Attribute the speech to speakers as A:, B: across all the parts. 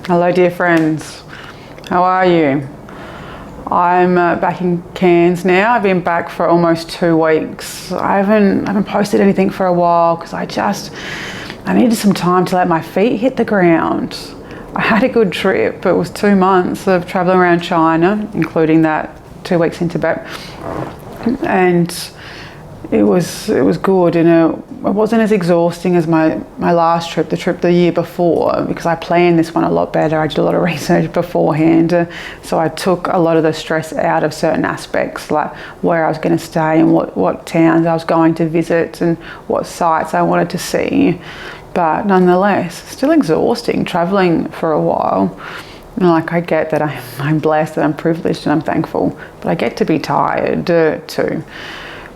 A: Hello dear friends, how are you? I'm back in Cairns now. I've been back for almost 2 weeks. I haven't posted anything for a while because I needed some time to let my feet hit the ground. I had a good trip. It was 2 months of traveling around China, including that 2 weeks in Tibet, and it was good, and it wasn't as exhausting as my last trip, the trip the year before, because I planned this one a lot better. I did a lot of research beforehand, so I took a lot of the stress out of certain aspects, like where I was going to stay and what towns I was going to visit and what sites I wanted to see. But nonetheless, still exhausting traveling for a while. Like, I get that I'm blessed and I'm privileged and I'm thankful, but I get to be tired too.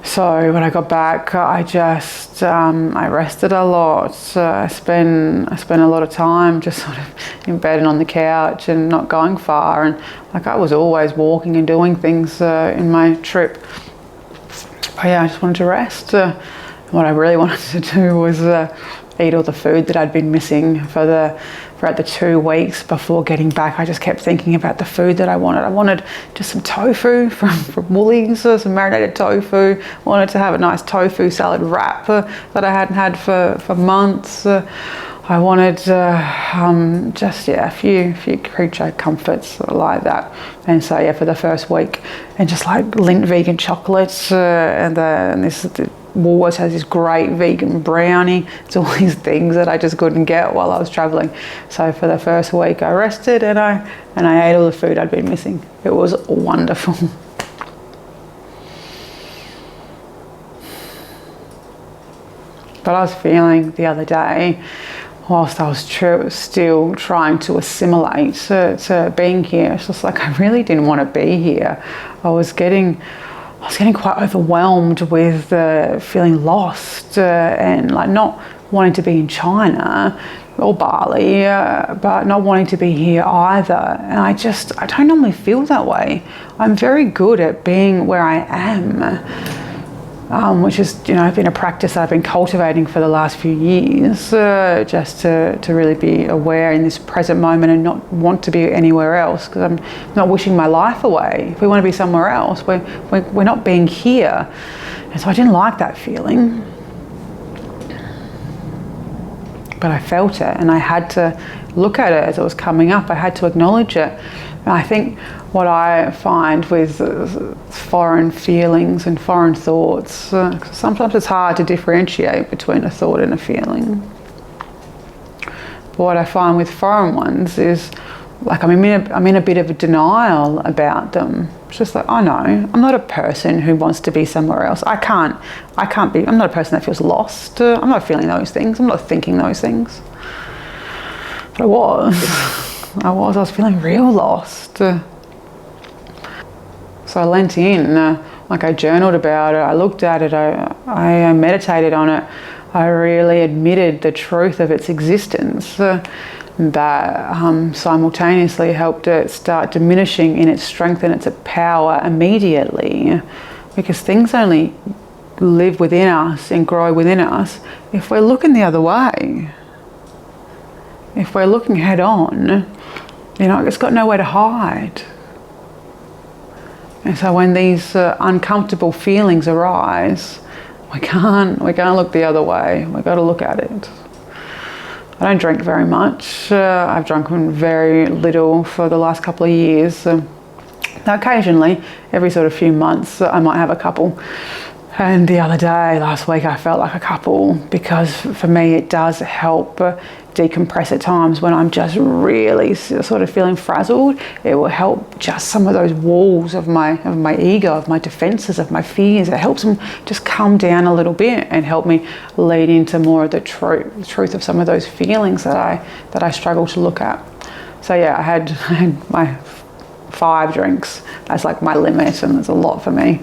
A: So when I got back, I rested a lot. I spent a lot of time just sort of in bed and on the couch and not going far. And like, I was always walking and doing things in my trip. But yeah, I just wanted to rest. What I really wanted to do was eat all the food that I'd been missing throughout the 2 weeks before getting back. I just kept thinking about the food that I wanted. I wanted just some tofu from Woolies, some marinated tofu. I wanted to have a nice tofu salad wrap that I hadn't had for months. I wanted a few creature comforts like that. And so yeah, for the first week, and just like Lindt vegan chocolates, and this Woolworths has this great vegan brownie. It's all these things that I just couldn't get while I was traveling. So for the first week, I rested and I ate all the food I'd been missing. It was wonderful. But I was feeling the other day, whilst I was still trying to assimilate to being here, it's just like I really didn't want to be here. I was getting quite overwhelmed with feeling lost and like not wanting to be in China or Bali, but not wanting to be here either. And I don't normally feel that way. I'm very good at being where I am, which is, been a practice I've been cultivating for the last few years, just to really be aware in this present moment and not want to be anywhere else, because I'm not wishing my life away. If we want to be somewhere else, we're not being here. And so I didn't like that feeling. But I felt it, and I had to look at it as it was coming up. I had to acknowledge it. And I think what I find with foreign feelings and foreign thoughts, sometimes it's hard to differentiate between a thought and a feeling. But what I find with foreign ones is, like, I'm in a bit of a denial about them. It's just like, oh no, I'm not a person who wants to be somewhere else. I can't be. I'm not a person that feels lost. I'm not feeling those things. I'm not thinking those things. But I was feeling real lost. So I leant in, like I journaled about it, I looked at it, I meditated on it. I really admitted the truth of its existence. That simultaneously helped it start diminishing in its strength and its power immediately, because things only live within us and grow within us if we're looking the other way. If we're looking head on, it's got nowhere to hide. And so when these uncomfortable feelings arise, we can't look the other way. We've got to look at it. I don't drink very much. I've drunken very little for the last couple of years. Now occasionally, every sort of few months, I might have a couple. And the other day, last week, I felt like a couple, because for me it does help decompress at times when I'm just really sort of feeling frazzled. It will help just some of those walls of my ego, of my defenses, of my fears. It helps them just come down a little bit and help me lead into more of the truth of some of those feelings that I struggle to look at. So yeah, I had my 5 drinks. That's like my limit, and it's a lot for me.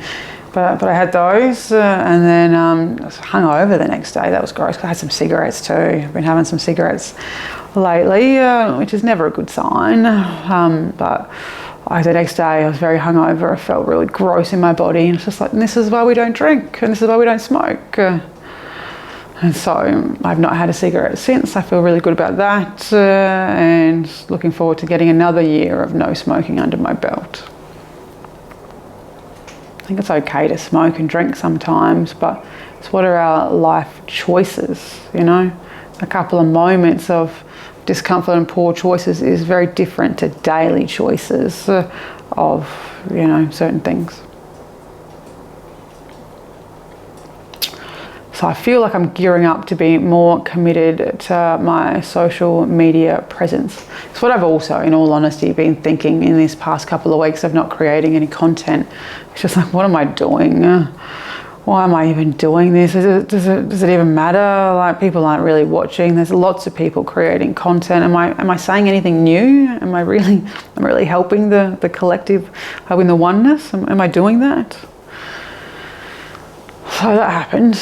A: But I had those, and then I was hungover the next day. That was gross. I had some cigarettes too. I've been having some cigarettes lately, which is never a good sign. But the next day I was very hungover. I felt really gross in my body, and it's just like, this is why we don't drink, and this is why we don't smoke. And so I've not had a cigarette since. I feel really good about that, and looking forward to getting another year of no smoking under my belt. I think it's okay to smoke and drink sometimes, but it's what are our life choices, you know? A couple of moments of discomfort and poor choices is very different to daily choices of, you know, certain things. So I feel like I'm gearing up to be more committed to my social media presence. It's what I've also, in all honesty, been thinking in this past couple of weeks of not creating any content. It's just like, what am I doing? Why am I even doing this? Does it even matter? Like, people aren't really watching. There's lots of people creating content. Am I saying anything new? Am I really helping the collective, helping the oneness? Am I doing that? So that happened.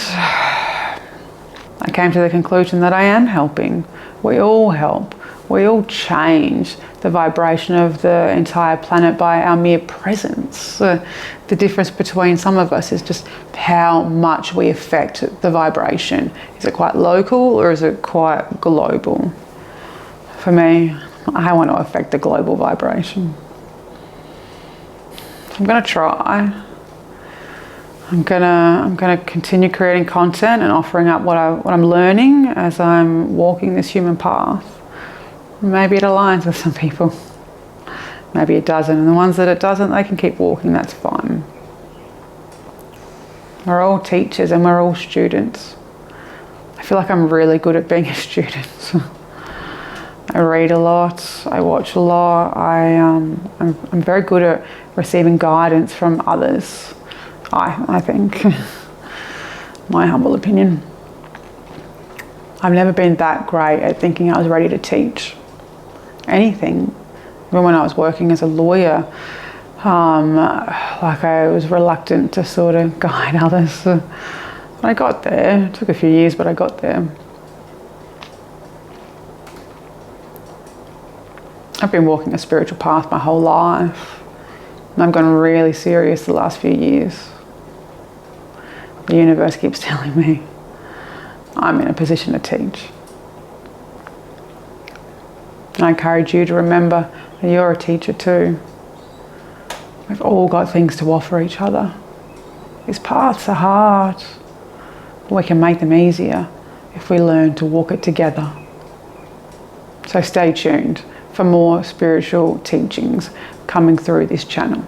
A: I came to the conclusion that I am helping. We all help. We all change the vibration of the entire planet by our mere presence. The difference between some of us is just how much we affect the vibration. Is it quite local or is it quite global? For me, I want to affect the global vibration. I'm going to try. I'm gonna continue creating content and offering up what I'm learning as I'm walking this human path. Maybe it aligns with some people. Maybe it doesn't. And the ones that it doesn't, they can keep walking, that's fine. We're all teachers and we're all students. I feel like I'm really good at being a student. I read a lot, I watch a lot, I'm very good at receiving guidance from others. I think, my humble opinion. I've never been that great at thinking I was ready to teach anything. Even when I was working as a lawyer, like I was reluctant to sort of guide others. But I got there. It took a few years, but I got there. I've been walking a spiritual path my whole life. And I've gotten really serious the last few years. The universe keeps telling me I'm in a position to teach. And I encourage you to remember that you're a teacher too. We've all got things to offer each other. These paths are hard, but we can make them easier if we learn to walk it together. So stay tuned for more spiritual teachings coming through this channel.